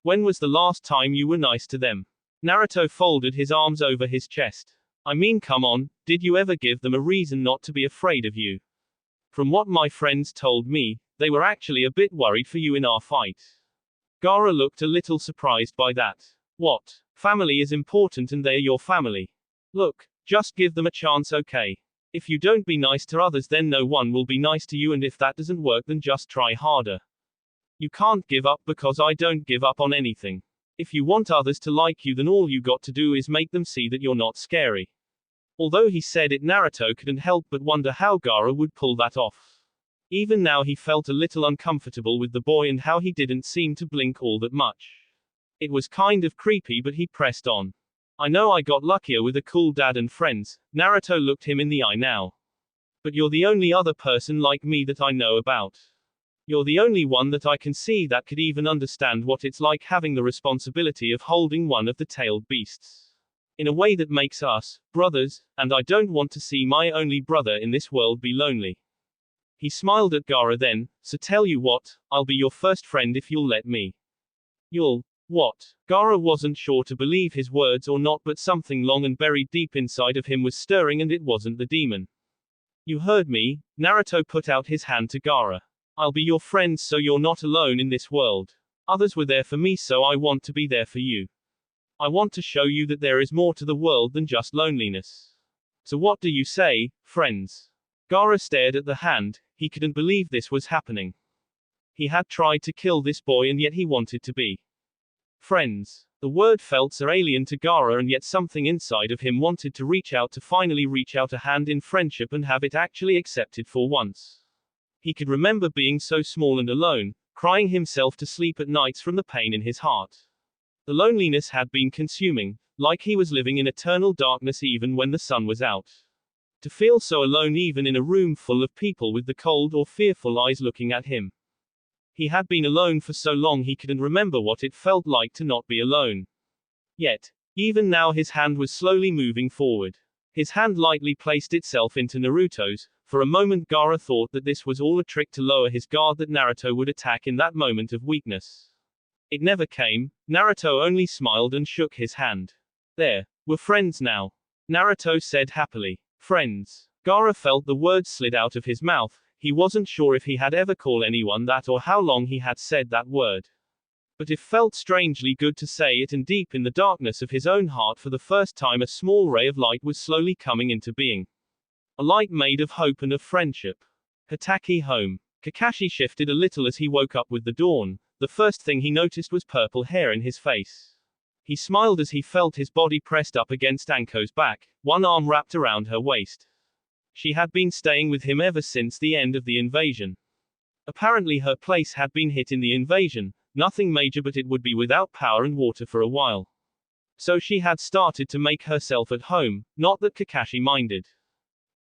When was the last time you were nice to them? Naruto folded his arms over his chest. I mean, come on, did you ever give them a reason not to be afraid of you? From what my friends told me, they were actually a bit worried for you in our fight. Gaara looked a little surprised by that. What? Family is important and they're your family. Look, just give them a chance, okay? If you don't be nice to others, then no one will be nice to you, and if that doesn't work, then just try harder. You can't give up, because I don't give up on anything. If you want others to like you, then all you got to do is make them see that you're not scary. Although he said it, Naruto couldn't help but wonder how Gaara would pull that off. Even now he felt a little uncomfortable with the boy and how he didn't seem to blink all that much. It was kind of creepy, but he pressed on. I know I got luckier with a cool dad and friends, Naruto looked him in the eye now. But you're the only other person like me that I know about. You're the only one that I can see that could even understand what it's like having the responsibility of holding one of the tailed beasts. In a way that makes us brothers, and I don't want to see my only brother in this world be lonely. He smiled at Gaara then, so tell you what, I'll be your first friend if you'll let me. You'll, what? Gaara wasn't sure to believe his words or not, but something long and buried deep inside of him was stirring, and it wasn't the demon. You heard me, Naruto put out his hand to Gaara. I'll be your friend so you're not alone in this world. Others were there for me, so I want to be there for you. I want to show you that there is more to the world than just loneliness. So what do you say, friends? Gaara stared at the hand, he couldn't believe this was happening. He had tried to kill this boy and yet he wanted to be friends. The word felt so alien to Gaara, and yet something inside of him wanted to reach out, to finally reach out a hand in friendship and have it actually accepted for once. He could remember being so small and alone, crying himself to sleep at nights from the pain in his heart. The loneliness had been consuming, like he was living in eternal darkness even when the sun was out. To feel so alone even in a room full of people with the cold or fearful eyes looking at him. He had been alone for so long he couldn't remember what it felt like to not be alone. Yet, even now his hand was slowly moving forward. His hand lightly placed itself into Naruto's. For a moment Gaara thought that this was all a trick to lower his guard, that Naruto would attack in that moment of weakness. It never came. Naruto only smiled and shook his hand. There, we're friends now, Naruto said happily. Friends. Gaara felt the words slid out of his mouth. He wasn't sure if he had ever called anyone that or how long he had said that word. But it felt strangely good to say it, and deep in the darkness of his own heart for the first time a small ray of light was slowly coming into being. A light made of hope and of friendship. Hokage home. Kakashi shifted a little as he woke up with the dawn. The first thing he noticed was purple hair in his face. He smiled as he felt his body pressed up against Anko's back, one arm wrapped around her waist. She had been staying with him ever since the end of the invasion. Apparently her place had been hit in the invasion, nothing major, but it would be without power and water for a while. So she had started to make herself at home, not that Kakashi minded.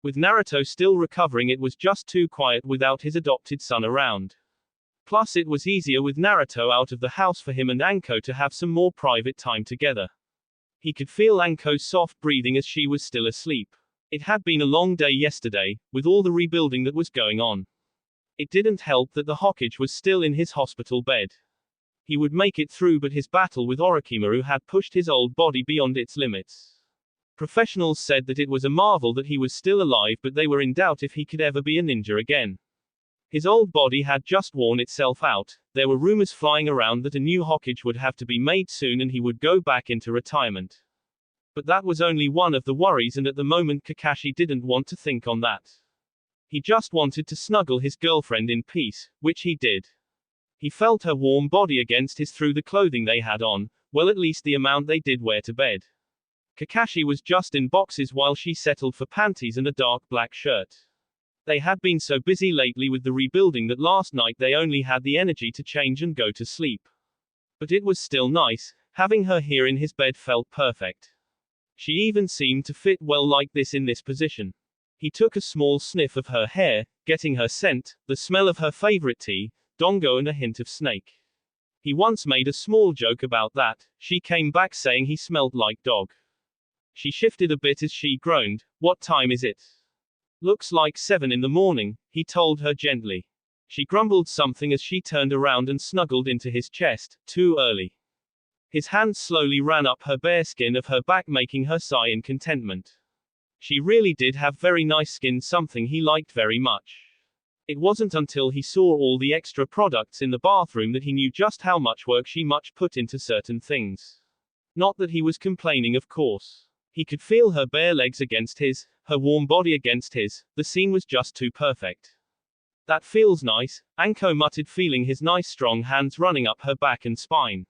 With Naruto still recovering, it was just too quiet without his adopted son around. Plus it was easier with Naruto out of the house for him and Anko to have some more private time together. He could feel Anko's soft breathing as she was still asleep. It had been a long day yesterday, with all the rebuilding that was going on. It didn't help that the Hokage was still in his hospital bed. He would make it through, but his battle with Orochimaru had pushed his old body beyond its limits. Professionals said that it was a marvel that he was still alive, but they were in doubt if he could ever be a ninja again. His old body had just worn itself out. There were rumors flying around that a new Hokage would have to be made soon and he would go back into retirement. But that was only one of the worries, and at the moment Kakashi didn't want to think on that. He just wanted to snuggle his girlfriend in peace, which he did. He felt her warm body against his through the clothing they had on, well, at least the amount they did wear to bed. Kakashi was just in boxes while she settled for panties and a dark black shirt. They had been so busy lately with the rebuilding that last night they only had the energy to change and go to sleep. But it was still nice, having her here in his bed felt perfect. She even seemed to fit well like this in this position. He took a small sniff of her hair, getting her scent, the smell of her favorite tea, dongo, and a hint of snake. He once made a small joke about that. She came back saying he smelled like dog. She shifted a bit as she groaned. What time is it? Looks like 7 in the morning, he told her gently. She grumbled something as she turned around and snuggled into his chest. Too early. His hand slowly ran up her bare skin of her back, making her sigh in contentment. She really did have very nice skin, something he liked very much. It wasn't until he saw all the extra products in the bathroom that he knew just how much work she put into certain things. Not that he was complaining, of course. He could feel her bare legs against his, her warm body against his. The scene was just too perfect. That feels nice, Anko muttered, feeling his nice strong hands running up her back and spine.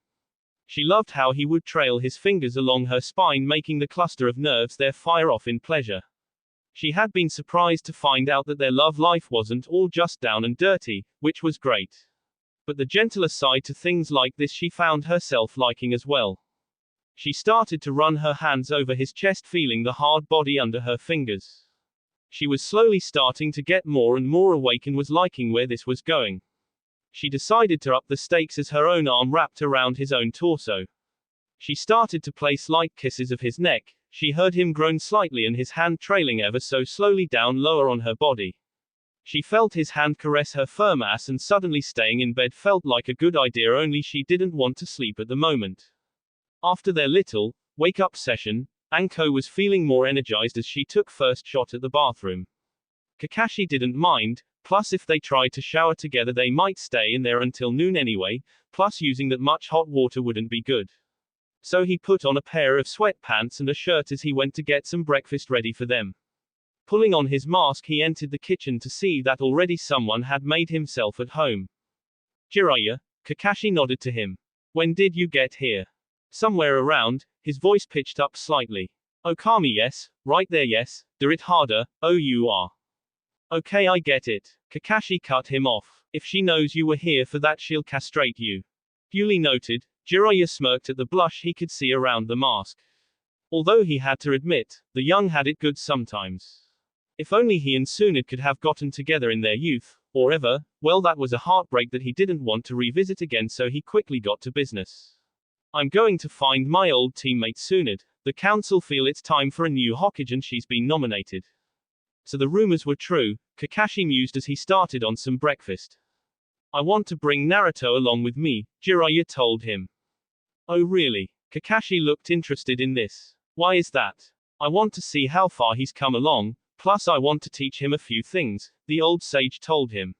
She loved how he would trail his fingers along her spine, making the cluster of nerves there fire off in pleasure. She had been surprised to find out that their love life wasn't all just down and dirty, which was great. But the gentler side to things like this she found herself liking as well. She started to run her hands over his chest, feeling the hard body under her fingers. She was slowly starting to get more and more awake and was liking where this was going. She decided to up the stakes as her own arm wrapped around his own torso. She started to place light kisses of his neck. She heard him groan slightly and his hand trailing ever so slowly down lower on her body. She felt his hand caress her firm ass, and suddenly staying in bed felt like a good idea, only she didn't want to sleep at the moment. After their little wake-up session, Anko was feeling more energized as she took first shot at the bathroom. Kakashi didn't mind, plus if they tried to shower together they might stay in there until noon anyway, plus using that much hot water wouldn't be good. So he put on a pair of sweatpants and a shirt as he went to get some breakfast ready for them. Pulling on his mask, he entered the kitchen to see that already someone had made himself at home. Jiraiya, Kakashi nodded to him. When did you get here? Somewhere around, his voice pitched up slightly. Okami, yes, right there, yes, do it harder, oh you are. Okay, I get it. Kakashi cut him off. If she knows you were here for that, she'll castrate you. Duly noted. Jiraiya smirked at the blush he could see around the mask. Although he had to admit, the young had it good sometimes. If only he and Tsunade could have gotten together in their youth, or ever, well, that was a heartbreak that he didn't want to revisit again, so he quickly got to business. I'm going to find my old teammate Tsunade. The council feel it's time for a new Hokage and she's been nominated. So the rumors were true, Kakashi mused as he started on some breakfast. I want to bring Naruto along with me, Jiraiya told him. Oh really? Kakashi looked interested in this. Why is that? I want to see how far he's come along, plus I want to teach him a few things, the old sage told him.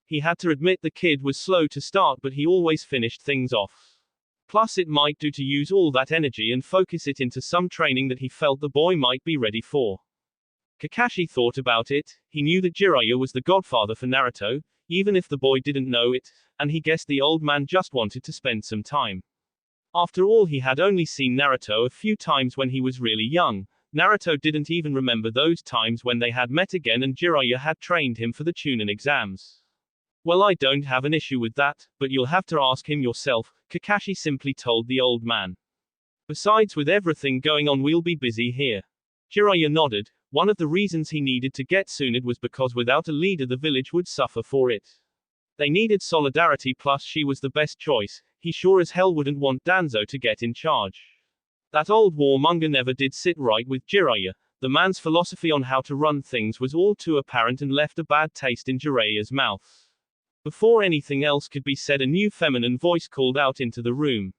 He had to admit the kid was slow to start, but he always finished things off. Plus it might do to use all that energy and focus it into some training that he felt the boy might be ready for. Kakashi thought about it. He knew that Jiraiya was the godfather for Naruto, even if the boy didn't know it, and he guessed the old man just wanted to spend some time. After all, he had only seen Naruto a few times when he was really young. Naruto didn't even remember those times when they had met again and Jiraiya had trained him for the Chunin exams. Well, I don't have an issue with that, but you'll have to ask him yourself, Kakashi simply told the old man. Besides, with everything going on, we'll be busy here. Jiraiya nodded. One of the reasons he needed to get Tsunade was because without a leader the village would suffer for it. They needed solidarity, plus she was the best choice. He sure as hell wouldn't want Danzo to get in charge. That old warmonger never did sit right with Jiraiya. The man's philosophy on how to run things was all too apparent and left a bad taste in Jiraiya's mouth. Before anything else could be said, a new feminine voice called out into the room.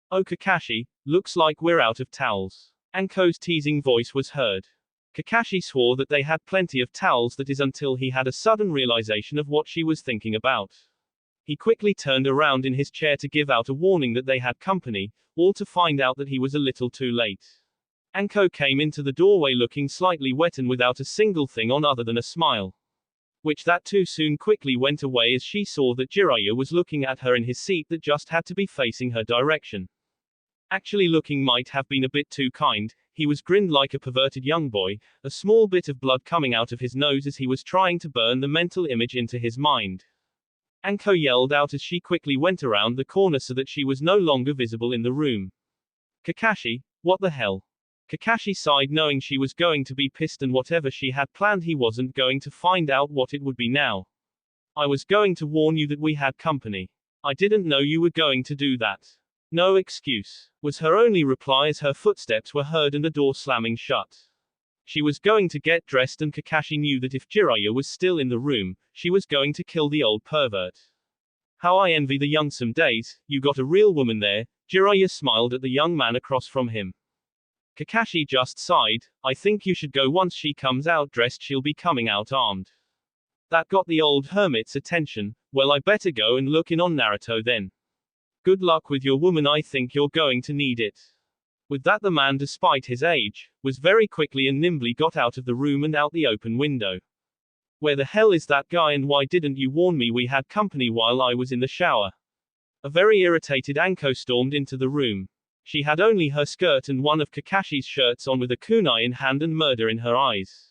Oh Kakashi, looks like we're out of towels. Anko's teasing voice was heard. Kakashi swore that they had plenty of towels, that is, until he had a sudden realization of what she was thinking about. He quickly turned around in his chair to give out a warning that they had company, all to find out that he was a little too late. Anko came into the doorway looking slightly wet and without a single thing on other than a smile. Which that too soon quickly went away as she saw that Jiraiya was looking at her in his seat that just had to be facing her direction. Actually, looking might have been a bit too kind. He was grinned like a perverted young boy, a small bit of blood coming out of his nose as he was trying to burn the mental image into his mind. Anko yelled out as she quickly went around the corner so that she was no longer visible in the room. Kakashi, what the hell? Kakashi sighed, knowing she was going to be pissed, and whatever she had planned he wasn't going to find out what it would be now. I was going to warn you that we had company. I didn't know you were going to do that. No excuse, was her only reply as her footsteps were heard and a door slamming shut. She was going to get dressed, and Kakashi knew that if Jiraiya was still in the room, she was going to kill the old pervert. How I envy the young some days. You got a real woman there. Jiraiya smiled at the young man across from him. Kakashi just sighed. I think you should go. Once she comes out dressed, she'll be coming out armed. That got the old hermit's attention. Well, I better go and look in on Naruto then. Good luck with your woman, I think you're going to need it. With that, the man, despite his age, was very quickly and nimbly got out of the room and out the open window. Where the hell is that guy, and why didn't you warn me we had company while I was in the shower? A very irritated Anko stormed into the room. She had only her skirt and one of Kakashi's shirts on with a kunai in hand and murder in her eyes.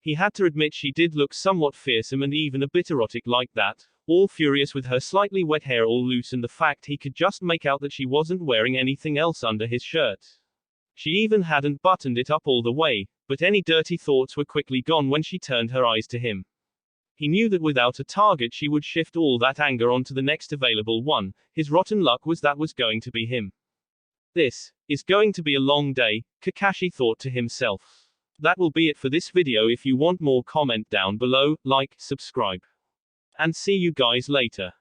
He had to admit she did look somewhat fearsome and even a bit erotic like that, all furious with her slightly wet hair all loose and the fact he could just make out that she wasn't wearing anything else under his shirt. She even hadn't buttoned it up all the way, but any dirty thoughts were quickly gone when she turned her eyes to him. He knew that without a target she would shift all that anger onto the next available one. His rotten luck was that was going to be him. This is going to be a long day, Kakashi thought to himself. That will be it for this video. If you want more, comment down below, like, subscribe. And see you guys later.